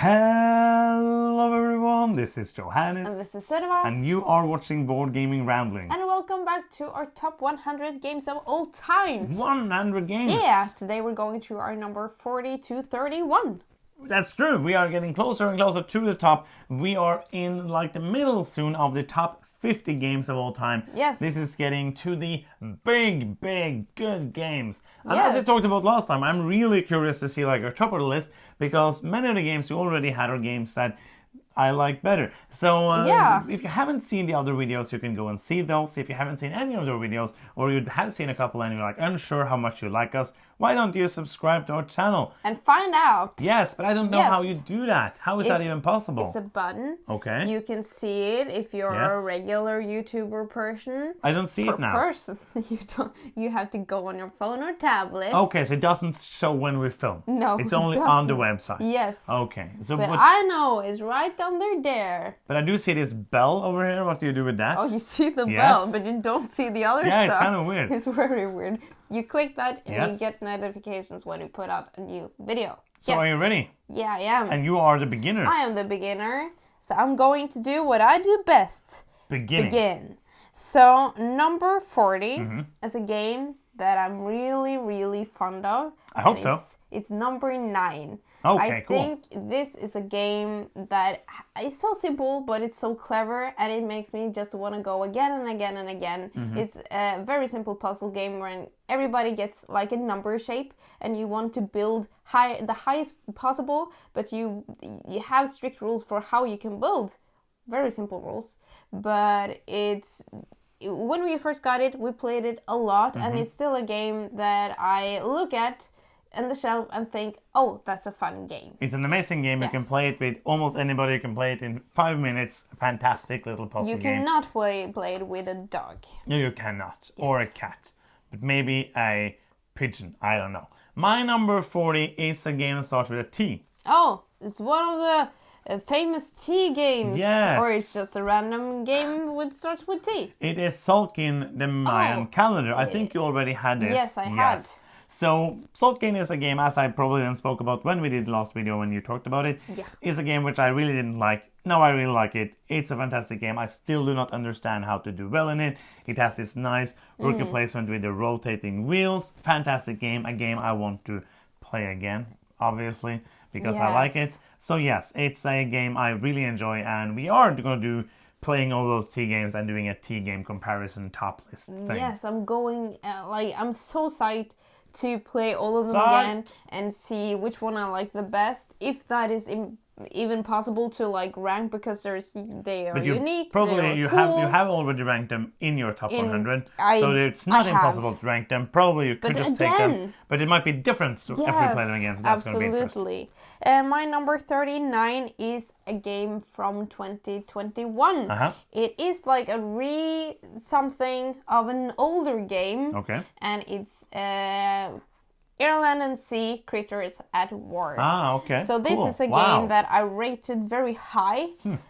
Hello everyone, this is Johannes. And this is Sunniva. And you are watching Board Gaming Ramblings. And welcome back to our top 100 games of all time. 100 games? Yeah, today we're going to our number 40 to 31. That's true, we are getting closer and closer to the top. We are in like the middle soon of the top 50 games of all time. Yes. This is getting to the big, good games. And yes. as we talked about last time, I'm really curious to see like our top of the list because many of the games we already had are games that I like better. So if you haven't seen the other videos, you can go and see those. If you haven't seen any of the videos or you have seen a couple and you're like unsure how much you like us, why don't you subscribe to our channel? And find out. Yes, but I don't know how you do that. How is that even possible? It's a button. Okay. You can see it if you're a regular YouTuber person. I don't see it now. You have to go on your phone or tablet. Okay, so it doesn't show when we film. No, it's only on the website. Yes. Okay. So but I know it's right under there. But I do see this bell over here. What do you do with that? Oh, you see the bell, but you don't see the other stuff. Yeah, it's kind of weird. It's very weird. You click that and you get notifications when we put out a new video. So are you ready? Yeah, I am. And you are the beginner. I am the beginner. So I'm going to do what I do best. Begin. So number 40 is a game that I'm really fond of. I hope so. It's number 9. Okay, I think this is a game that is so simple, but it's so clever, and it makes me just want to go again and again and again. It's a very simple puzzle game where everybody gets like a number shape, and you want to build the highest possible, but you have strict rules for how you can build. Very simple rules, but when we first got it, we played it a lot, and it's still a game that I look at on the shelf and think, oh, that's a fun game. It's an amazing game. You can play it with almost anybody. You can play it in 5 minutes. Fantastic little puzzle game. You cannot play it with a dog. No, you cannot. Or a cat. But maybe a pigeon. I don't know. My number 40 is a game that starts with a T. Oh, it's one of the famous T games. Yes. Or it's just a random game that starts with T. It is Tzolk'in, the Mayan calendar. I think you already had this. Yes, I had. So, Tzolk'in is a game, as I probably then spoke about when we did the last video when you talked about it, is a game which I really didn't like. Now I really like it. It's a fantastic game. I still do not understand how to do well in it. It has this nice worker placement with the rotating wheels. Fantastic game. A game I want to play again, obviously, because I like it. So yes, it's a game I really enjoy, and we are going to do playing all those T games and doing a T game comparison top list thing. Yes, I'm going, I'm so psyched to play all of them again and see which one I like the best, if that is even possible to like rank, because they are unique. Probably you have already ranked them in your top 100, so it's not impossible to rank them. Probably you could just take them, but it might be different if we play them again. So that's absolutely. My number 39 is a game from 2021. It is like a something of an older game. Okay. And it's Ireland and Sea Critters at War. Okay. So this is a game that I rated very high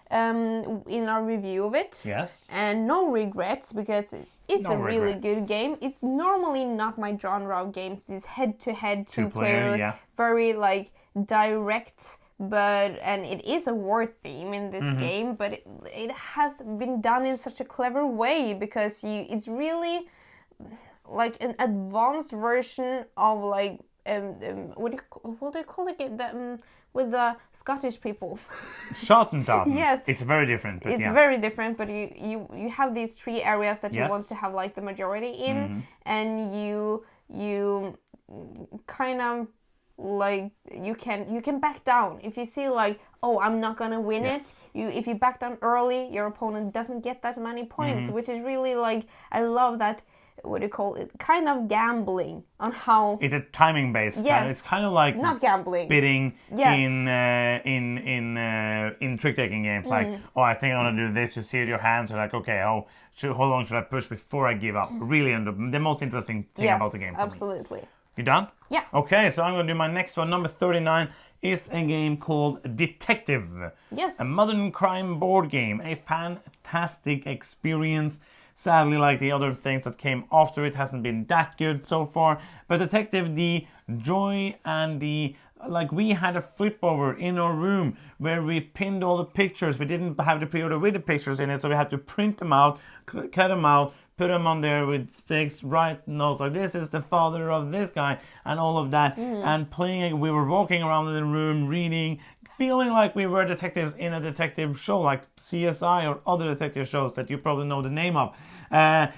in our review of it. Yes. And no regrets, because it's a really good game. It's normally not my genre of games. This head-to-head two-player, very like direct, and it is a war theme in this game, but it has been done in such a clever way, because it's really like an advanced version of like what do you call it with the Scottish people? Schottentafel. Yes, it's very different. But it's very different, but you have these 3 areas that you want to have like the majority in, and you kind of like you can back down if you see like, oh, I'm not gonna win it. If you back down early, your opponent doesn't get that many points, which is really like, I love that. What do you call it? Kind of gambling on how it's a timing based. Yes, it's kind of like not gambling. Bidding in trick taking games. Like, oh, I think I'm gonna do this. You see it in your hands. You're like, okay, how long should I push before I give up? Really, the most interesting thing about the game. Absolutely. You done? Yeah. Okay, so I'm gonna do my next one. Number 39 is a game called Detective. Yes. A modern crime board game. A fantastic experience. Sadly, like the other things that came after it, hasn't been that good so far. But Detective, the joy and the Like, we had a flip over in our room where we pinned all the pictures. We didn't have the pre-order with the pictures in it, so we had to print them out, cut them out, put them on there with sticks, write notes like, this is the father of this guy, and all of that. And playing, we were walking around in the room, reading, feeling like we were detectives in a detective show like CSI or other detective shows that you probably know the name of. And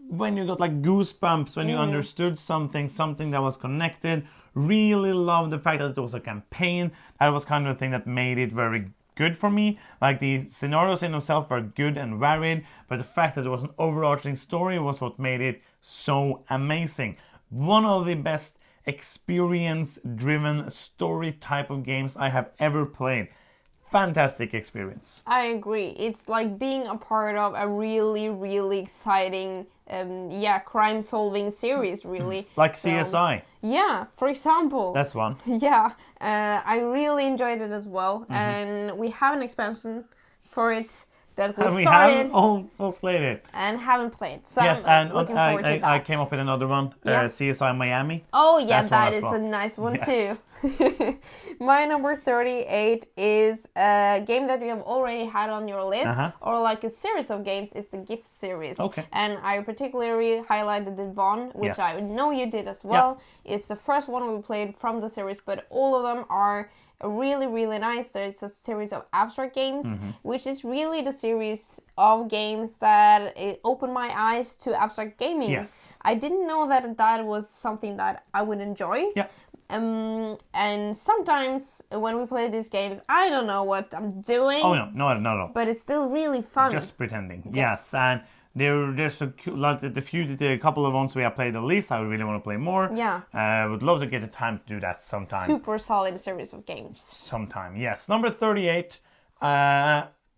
when you got like goosebumps, when you understood something that was connected, really loved the fact that it was a campaign. That was kind of the thing that made it very good for me. Like, the scenarios in themselves were good and varied, but the fact that there was an overarching story was what made it so amazing. One of the best experience-driven story type of games I have ever played. Fantastic experience. I agree. It's like being a part of a really, really exciting, crime-solving series, really. Like CSI. Yeah, for example. That's one. Yeah, I really enjoyed it as well. And we have an expansion for it that we started. Haven't almost played it. And haven't played. So yes, I'm looking forward to that. I came up with another one, CSI Miami. Oh yeah, that is a nice one too. My number 38 is a game that you have already had on your list, or like a series of games. It's the Gift series. Okay. And I particularly highlighted the Von, which I know you did as well. Yeah. It's the first one we played from the series, but all of them are really, really nice. It's a series of abstract games, which is really the series of games that opened my eyes to abstract gaming. Yes. I didn't know that was something that I would enjoy. Yeah. And sometimes when we play these games, I don't know what I'm doing. Oh no. But it's still really fun. Just pretending. Yes. And there's a couple of ones we have played the least. I really want to play more. Yeah. Would love to get the time to do that sometime. Super solid series of games. Sometime, yes. Number 38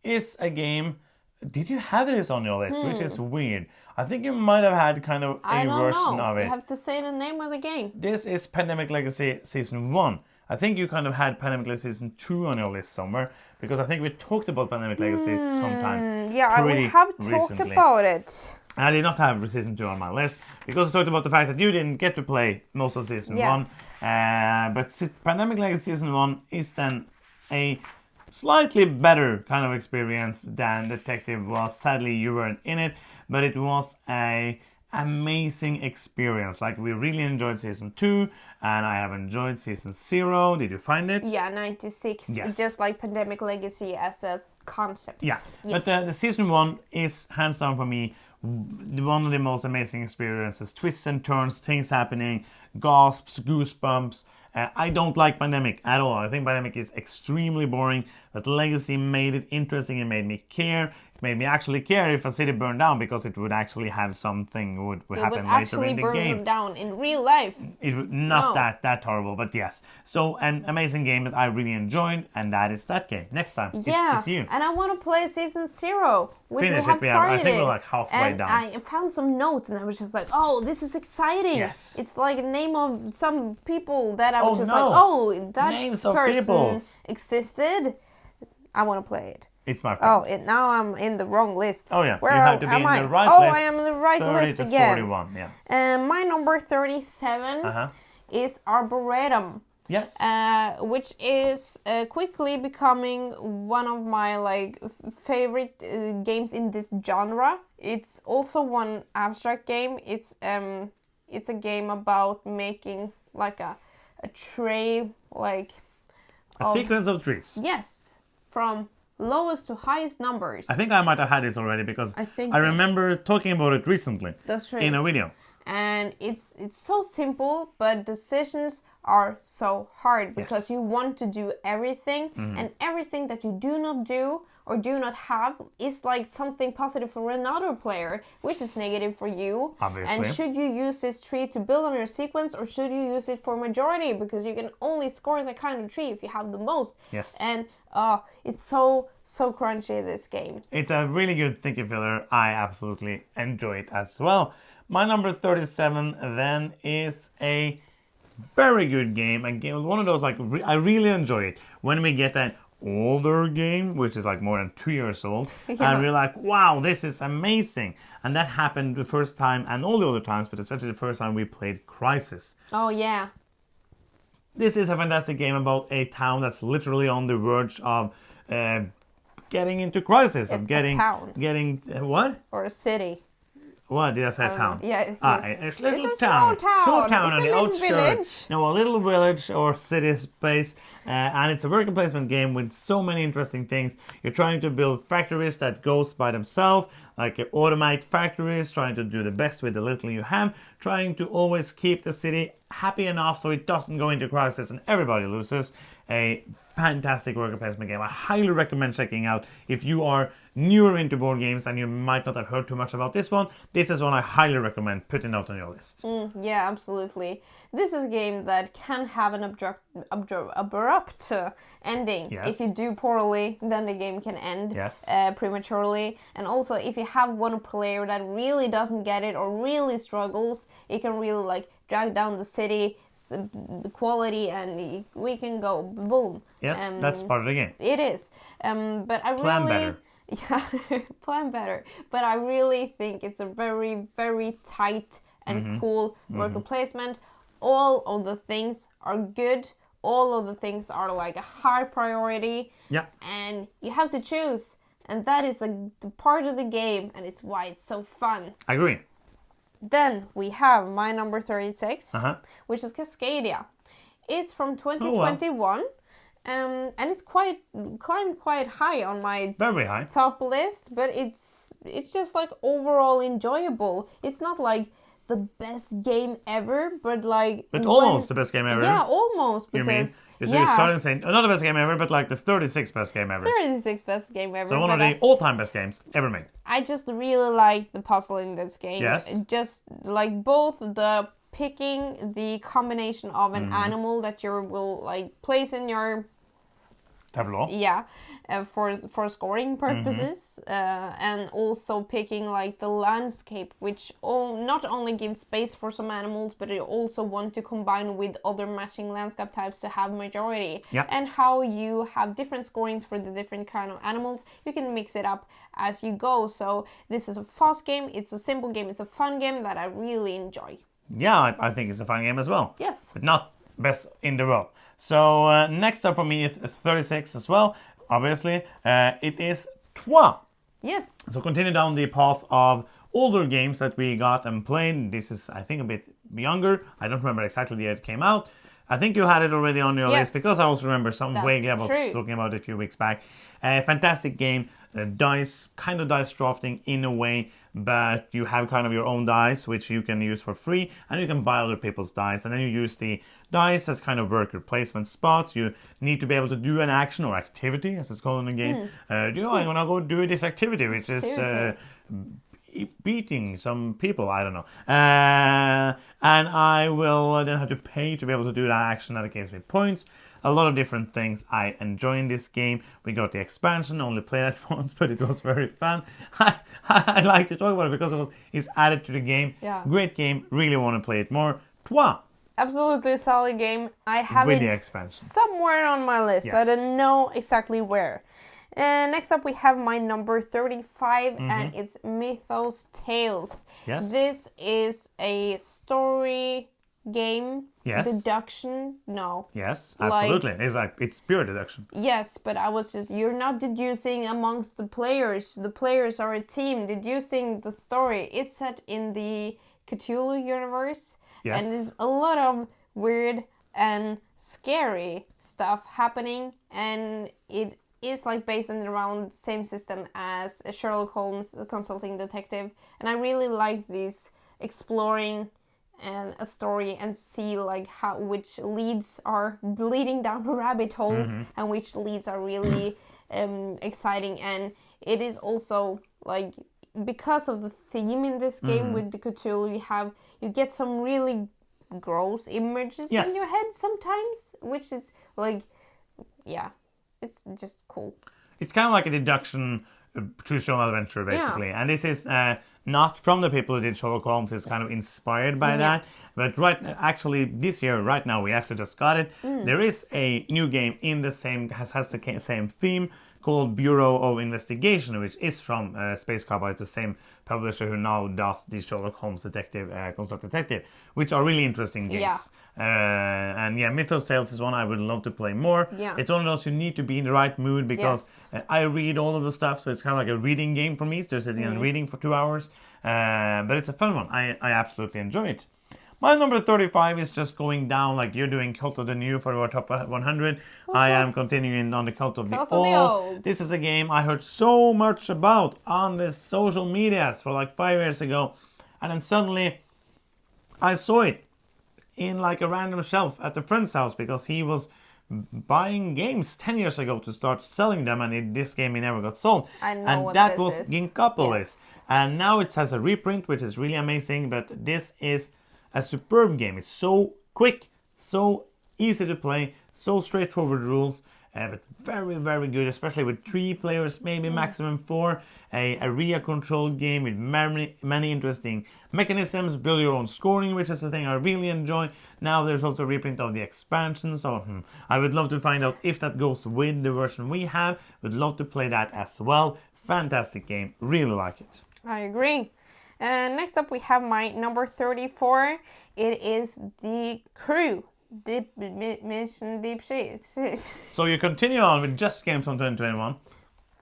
is a game. Did you have this on your list? Which is weird. I think you might have had kind of a version of it. You have to say the name of the game. This is Pandemic Legacy Season 1. I think you kind of had Pandemic Legacy Season 2 on your list somewhere, because I think we talked about Pandemic Legacy sometime. Yeah, we have talked about it. I did not have Season 2 on my list, because I talked about the fact that you didn't get to play most of Season 1. But Pandemic Legacy Season 1 is then a slightly better kind of experience than Detective was. Sadly, you weren't in it, but it was a amazing experience. Like, we really enjoyed Season 2, and I have enjoyed Season 0. Did you find it? Yeah, 96. Yes. Just like Pandemic Legacy as a concept. Yeah, yes. But the Season 1 is, hands down for me, one of the most amazing experiences. Twists and turns, things happening, gasps, goosebumps. I don't like Pandemic at all. I think Pandemic is extremely boring, but Legacy made it interesting. It made me care. It made me actually care if a city burned down, because it would actually have something would happen later in the game. It would actually burn down in real life. It would not that horrible, but yes. So, an amazing game that I really enjoyed, and that is that game. Next time, it's you. And I want to play Season 0, which we have started. I think we're like halfway down. I found some notes, and I was just like, oh, this is exciting. Yes. It's like a name of some people that I was like, oh, that names person existed. I want to play it. It's my favorite. Oh, now I'm in the wrong list. Oh yeah, Where you have to be in the right list. Oh, I am in the right list again. 41, yeah. And my number 37 is Arboretum. Yes. Which is quickly becoming one of my favorite games in this genre. It's also one abstract game. It's a game about making like a tray, like a sequence of trees. Yes, from lowest to highest numbers. I think I might have had this already, because I remember talking about it recently. That's right. In a video. And it's so simple, but decisions are so hard, because you want to do everything, and everything that you do not do or do not have is like something positive for another player, which is negative for you. Obviously. And should you use this tree to build on your sequence, or should you use it for majority, because you can only score that kind of tree if you have the most. Yes. And it's so crunchy, this game. It's a really good thinking filler. I absolutely enjoy it as well. My number 37 then is a very good game. One of those, I really enjoy it when we get an older game, which is like more than 2 years old, and we're like, wow, this is amazing. And that happened the first time, and all the other times, but especially the first time we played Crisis. Oh yeah. this is a fantastic game about a town that's literally on the verge of getting into crisis. Of getting, a town. What? Or a city. What did I say? Town? Yeah, a little it's a town. small town. Small town It's on a the little outskirts. village. No, a little village or city space, and it's a worker placement game with so many interesting things. You're trying to build factories that goes by themselves, like automate factories, trying to do the best with the little you have, trying to always keep the city happy enough so it doesn't go into crisis and everybody loses. A fantastic worker placement game. I highly recommend checking out if you are newer into board games and you might not have heard too much about this one. This is one I highly recommend putting out on your list. Yeah, absolutely. This is a game that can have an abrupt ending. Yes. If you do poorly, then the game can end Yes. prematurely. And also, if you have one player that really doesn't get it or really struggles, it can really like drag down the city quality, and we can go boom. Yes, that's part of the game. It is. But I Plan really... better. Yeah, plan better. But I really think it's a very, very tight and cool worker placement. All of the things are good. All of the things are like a high priority. Yeah. And you have to choose. And that is the part of the game, and it's why it's so fun. I agree. Then we have my number 36, which is Cascadia. It's from 2021. And it's climbed quite high on my Very high. top list, but it's just like overall enjoyable. It's not like the best game ever, but like almost the best game ever. Yeah, almost, because you're starting saying not the best game ever, but like the 36th best game ever. 36th best game ever. So one of the all-time best games ever made. I just really like the puzzle in this game. Yes. Just like both the picking the combination of an animal that you will like place in your tableau. Yeah, for scoring purposes, and also picking like the landscape, which not only gives space for some animals, but it also want to combine with other matching landscape types to have majority. Yeah. And how you have different scorings for the different kind of animals, you can mix it up as you go. So this is a fast game. It's a simple game. It's a fun game that I really enjoy. Yeah, I think it's a fun game as well. Yes. But not best in the world. So next up for me is 36 as well. Obviously, it is Trois. Yes. So continue down the path of older games that we got and played. This is, I think, a bit younger. I don't remember exactly the year it came out. I think you had it already on your list, because I also remember some vaguely about talking about it a few weeks back. Fantastic game. Dice drafting in a way, but you have kind of your own dice which you can use for free, and you can buy other people's dice, and then you use the dice as kind of worker placement spots. You need to be able to do an action or activity, as it's called in the game. I'm gonna go do this activity, which is beating some people, I don't know. And I will then have to pay to be able to do that action that gives me points. A lot of different things I enjoy in this game. We got the expansion, only played it once, but it was very fun. I like to talk about it because it's added to the game. Yeah. Great game, really want to play it more. Trois. Absolutely solid game. I have with the it expansion somewhere on my list. Yes. I don't know exactly where. Next up we have my number 35, and it's Mythos Tales. Yes. This is a story game. Yes. Deduction? No. Yes, absolutely. It's pure deduction. Yes, but you're not deducing amongst the players. The players are a team deducing the story. It's set in the Cthulhu universe. Yes. And there's a lot of weird and scary stuff happening, and it is like based on around the same system as Sherlock Holmes, the consulting detective. And I really like this exploring and a story and see like which leads are leading down rabbit holes and which leads are really exciting. And it is also like, because of the theme in this game with the Cthulhu, you get some really gross images in your head sometimes, which is like, yeah, it's just cool. It's kind of like a deduction choose your own adventure basically. And this is not from the people who did Sherlock Holmes. It's kind of inspired by that. But actually this year, right now, we actually just got it. There is a new game in the same has the same theme called Bureau of Investigation, which is from Space Cowboy. It's the same publisher who now does the Sherlock Holmes Construct Detective, which are really interesting games. And Mythos Tales is one I would love to play more. It's one of those you need to be in the right mood because I read all of the stuff, so it's kind of like a reading game for me. Just sitting and reading for 2 hours. But it's a fun one. I absolutely enjoy it. My number 35 is just going down like you're doing Cult of the New for our top 100. Okay. I am continuing on the Cult of the Old. This is a game I heard so much about on the social medias for like 5 years ago. And then suddenly I saw it in like a random shelf at a friend's house because he was buying games 10 years ago to start selling them, and this game he never got sold. I know and what that this was is. Ginkopolis. Yes. And now it has a reprint, which is really amazing, but this is a superb game. It's so quick, so easy to play, so straightforward rules, but very, very good, especially with 3 players, maybe maximum 4. A area control game with many interesting mechanisms, build your own scoring, which is the thing I really enjoy. Now there's also a reprint of the expansion, so I would love to find out if that goes with the version we have. Would love to play that as well. Fantastic game, really like it. I agree. Next up we have my number 34. It is The Crew. Mission Deep Sea. So you continue on with just games from 2021.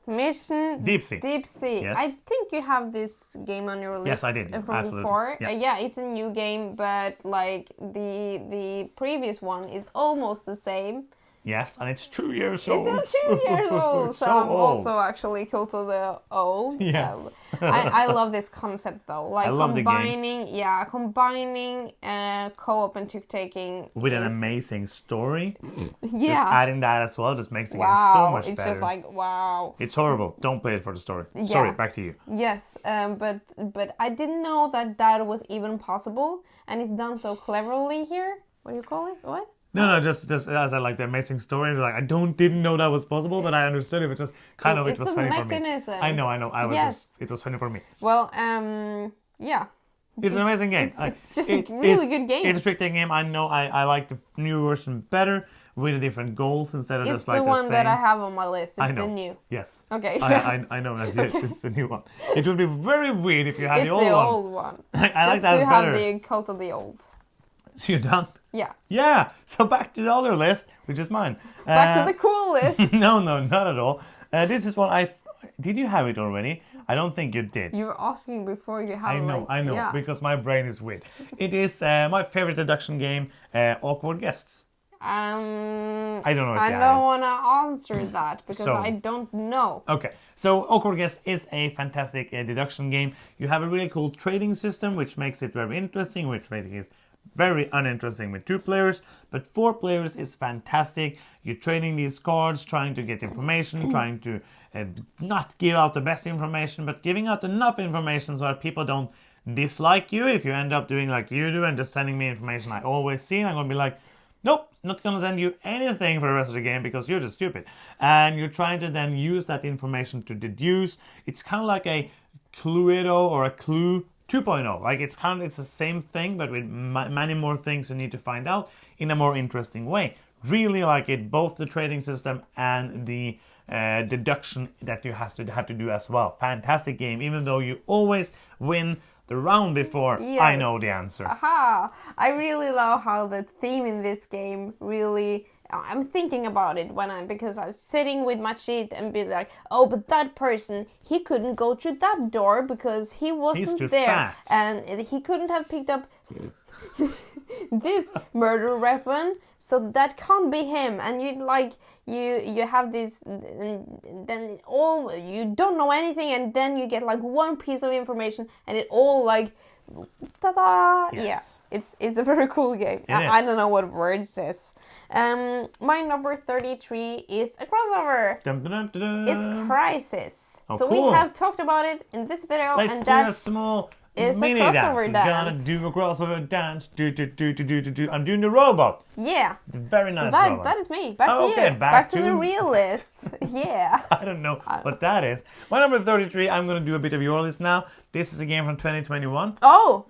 Mission Deep Sea. Deep Sea. Yes. I think you have this game on your list. Yes, I did. From Absolutely. before. Yeah. It's a new game, but like the previous one is almost the same. Yes, and it's 2 years old. It's 2 years old, so I'm also actually Cult of the Old. Yes. I love this concept though. Like I love combining co-op and trick-taking with an amazing story. Yeah. Just adding that as well just makes the game so much better. It's just like wow. It's horrible. Don't play it for the story. Yeah. Sorry, back to you. Yes, but I didn't know that was even possible, and it's done so cleverly here. What do you call it? What? No, just as I like the amazing story. Like I didn't know that was possible, but I understood it. But just kind of it was funny for me. I know. It was funny for me. Well, yeah. It's an amazing game. It's just a really good game. It's a trick-taking game. I know. I like the new version better with the different goals instead of just like the same. It's the one that I have on my list. It's the new. Yes. Okay. I know that it's the new one. It would be very weird if you had the old one. It's the old one. I like that better. Just to have the Cult of the Old. So you're done? Yeah. Yeah. So back to the other list, which is mine. Back to the cool list. No, not at all. This is one did you have it already? I don't think you did. You were asking before you have it. I know, yeah. because my brain is weird. It is my favorite deduction game, Awkward Guests. I don't know if I don't want to answer that because I don't know. Okay, so Awkward Guess is a fantastic deduction game. You have a really cool trading system, which makes it very interesting, which makes it very uninteresting with 2 players, but 4 players is fantastic. You're trading these cards, trying to get information, trying to not give out the best information, but giving out enough information so that people don't dislike you. If you end up doing like you do and just sending me information I always see, I'm going to be like, nope, not going to send you anything for the rest of the game because you're just stupid. And you're trying to then use that information to deduce. It's kind of like a Cluedo or a Clue 2.0. Like it's the same thing, but with many more things you need to find out in a more interesting way. Really like it, both the trading system and the deduction that you have to do as well. Fantastic game, even though you always win the round before. Yes. I know the answer. Aha! I really love how the theme in this game really. I'm thinking about it because I was sitting with my sheet and be like, oh, but that person, he couldn't go through that door because he wasn't there, fat. And he couldn't have picked up this murder weapon, so that can't be him. And you have this, and then you don't know anything, and then you get like one piece of information, and it all like, ta-da! Yes. Yeah. It's a very cool game. I don't know what word it says. My number 33 is a crossover. Dun, dun, dun, dun. It's Crisis. Oh, so cool. we have talked about it in this video. Let's and do a small is a mini crossover dance. Gonna do a crossover dance. Do. I'm doing the robot. Yeah. It's a very nice So robot. that is me. Back to okay, you. back to the real list. Yeah. I don't know what that is. My number 33, I'm going to do a bit of your list now. This is a game from 2021. Oh!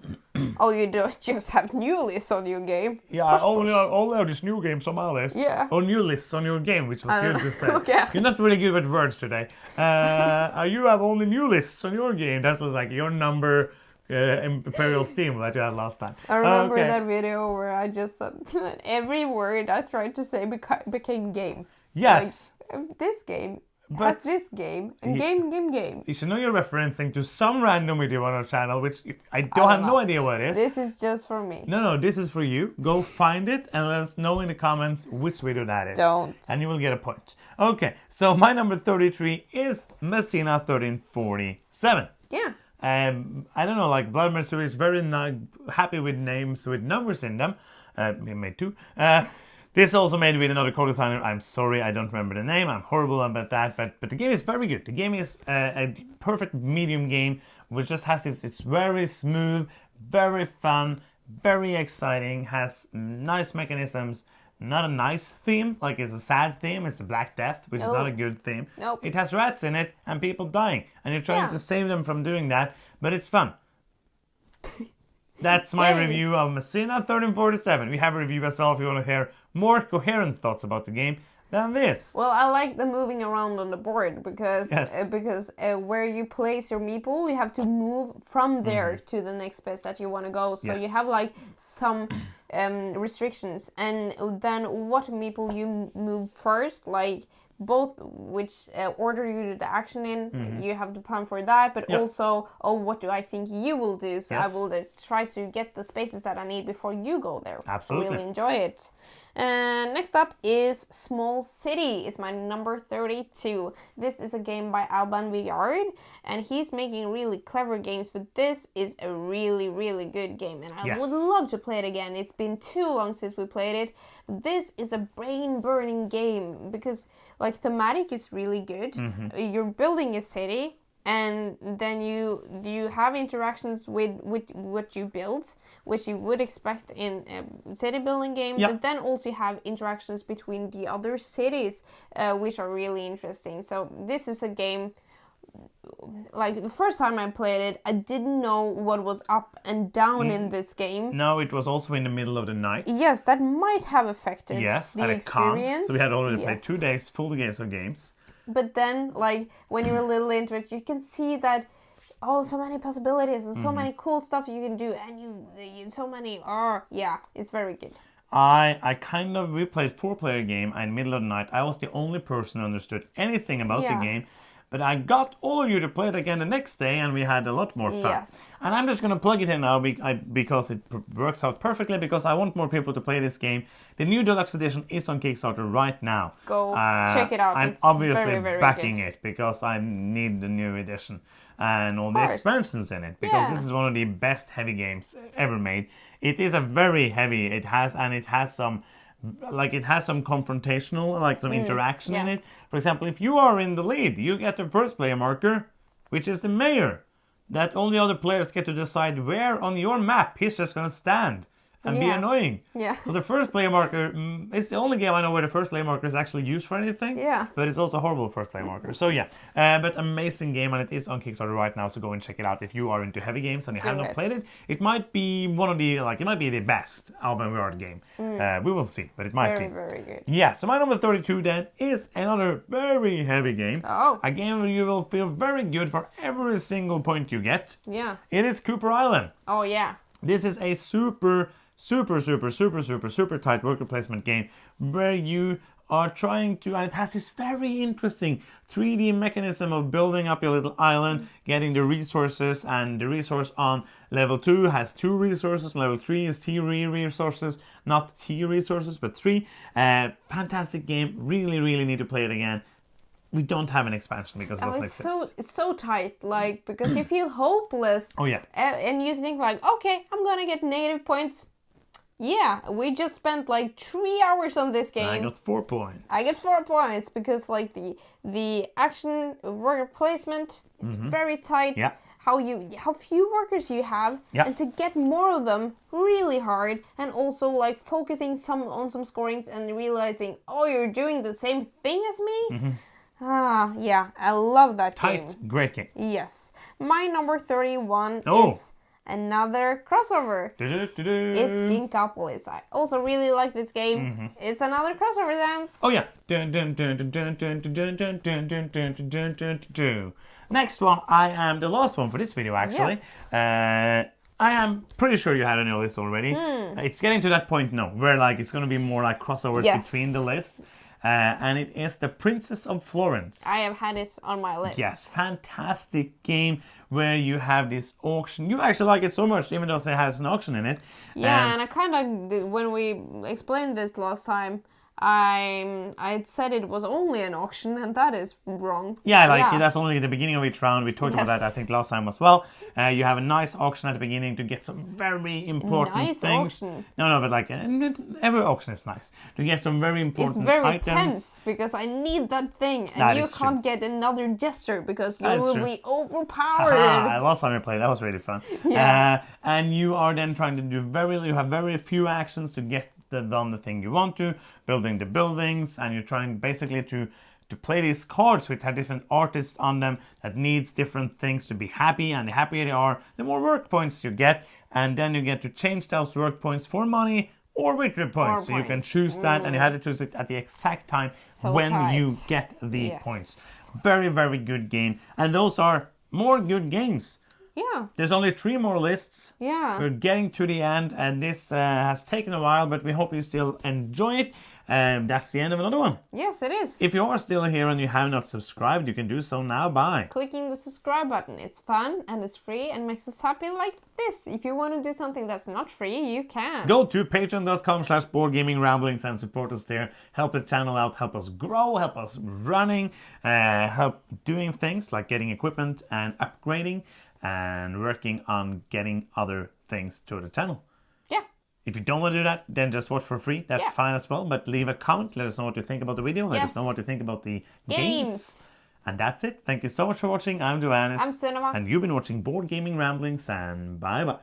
Oh, you don't just have new lists on your game. Yeah, I only have these new games on my list. Yeah. Or new lists on your game, which was good to say. Okay. You're not really good with words today. You have only new lists on your game. That's like your number Imperial Steam that you had last time. I remember that video where I just said every word I tried to say became game. Yes. Like, this game has this game, and game. You should know you're referencing to some random video on our channel, which I don't have no idea what it is. This is just for me. No, this is for you. Go find it and let us know in the comments which video that is. Don't. And you will get a point. Okay, so my number 33 is Messina 1347. Yeah. I don't know, like Vladimir Suri is very happy with names with numbers in them. He made two. This also made with another co-designer. I'm sorry, I don't remember the name. I'm horrible about that. But the game is very good. The game is a perfect medium game, which just has this. It's very smooth, very fun, very exciting. Has nice mechanisms. Not a nice theme, like it's a sad theme. It's the Black Death, which is not a good theme. Nope. It has rats in it and people dying, and you're trying to save them from doing that. But it's fun. That's my review of Messina 1347. We have a review as well if you want to hear more coherent thoughts about the game than this. Well, I like the moving around on the board because where you place your meeple, you have to move from there to the next place that you want to go. So you have like some restrictions, and then what meeple you move first, like both which order you do the action in, you have to plan for that, but also, what do I think you will do? So I will try to get the spaces that I need before you go there. Absolutely. Really enjoy it. And next up is Small City. It's my number 32. This is a game by Alban Villard, and he's making really clever games, but this is a really, really good game, and I would love to play it again. It's been too long since we played it. This is a brain-burning game because, like, thematic is really good. You're building a city, and then you have interactions with what you build, which you would expect in a city building game. But then also you have interactions between the other cities, which are really interesting. So this is a game, like the first time I played it, I didn't know what was up and down in this game. No, it was also in the middle of the night. Yes, that might have affected the experience. So we had already played 2 days, full days of games. But then, like, when you're a little into it, you can see that, so many possibilities and so many cool stuff you can do, and so many, it's very good. We played 4-player game in the middle of the night. I was the only person who understood anything about the game. But I got all of you to play it again the next day, and we had a lot more fun. Yes. And I'm just going to plug it in now because it works out perfectly, because I want more people to play this game. The new Deluxe Edition is on Kickstarter right now. Go check it out. I'm it's obviously very, very backing good. it because I need the new edition and all the expansions in it, because this is one of the best heavy games ever made. It is a very heavy, it has some confrontational, like some interaction in it. For example, if you are in the lead, you get the first player marker, which is the mayor. That all the other players get to decide where on your map he's just going to stand and be annoying. Yeah. So the first player marker is the only game I know where the first player marker is actually used for anything. Yeah. But it's also a horrible first player marker. So but amazing game, and it is on Kickstarter right now. So go and check it out if you are into heavy games and you have not played it. It might be it might be the best Alban Villard game. We will see, but it might be. Very, very good. Yeah. So my number 32 then is another very heavy game. Oh. A game where you will feel very good for every single point you get. Yeah. It is Cooper Island. Oh yeah. This is a super tight worker placement game where you are trying to, and it has this very interesting 3D mechanism of building up your little island, getting the resources, and the resource on level 2 has 2 resources, level 3 is T resources, not T resources, but 3. Fantastic game, really need to play it again. We don't have an expansion because it doesn't exist. It's so tight, like, because you feel hopeless. Oh yeah. And you think like, okay, I'm gonna get negative points. Yeah, we just spent like 3 hours on this game. I got 4 points. I get 4 points because like the action worker placement is very tight. Yeah. how few workers you have, and to get more of them really hard, and also like focusing on some scorings and realizing, oh, you're doing the same thing as me. Yeah, I love that game. Great game. Yes. My number 31 is another crossover. It's Ginkapolis. I also really like this game. It's another crossover dance. Oh yeah. Next one, I am the last one for this video actually. Yes. I am pretty sure you had on your list already. It's getting to that point now where like it's going to be more like crossovers between the list. And it is The Princess of Florence. I have had this on my list. Yes, fantastic game where you have this auction. You actually like it so much, even though it has an auction in it. Yeah, and I kind of, when we explained this last time, I had said it was only an auction, and that is wrong. Yeah, that's only the beginning of each round. We talked about that, I think, last time as well. You have a nice auction at the beginning to get some very important things. Auction. No, but like every auction is nice to get some very important items. It's very tense because I need that thing, and you can't get another gesture because you will be overpowered. Last time we played, that was really fun. And you are then trying to do you have very few actions to get done the thing you want to, building the buildings, and you're trying basically to play these cards which have different artists on them that needs different things to be happy, and the happier they are, the more work points you get, and then you get to change those work points for money or victory points. So you can choose that, and you have to choose it at the exact time when you get the points. Very, very good game, and those are more good games. Yeah. There's only 3 more lists. Yeah. We're getting to the end, and this has taken a while, but we hope you still enjoy it. That's the end of another one. Yes, it is. If you are still here and you have not subscribed, you can do so now by clicking the subscribe button. It's fun and it's free and makes us happy like this. If you want to do something that's not free, you can. Go to patreon.com/boardgamingramblings and support us there. Help the channel out, help us grow, help us running, help doing things like getting equipment and upgrading, and working on getting other things to the channel. Yeah. If you don't want to do that, then just watch for free. That's fine as well. But leave a comment. Let us know what you think about the video. Let us know what you think about the games. And that's it. Thank you so much for watching. I'm Johannes. I'm Sunniva. And you've been watching Board Gaming Ramblings. And bye-bye.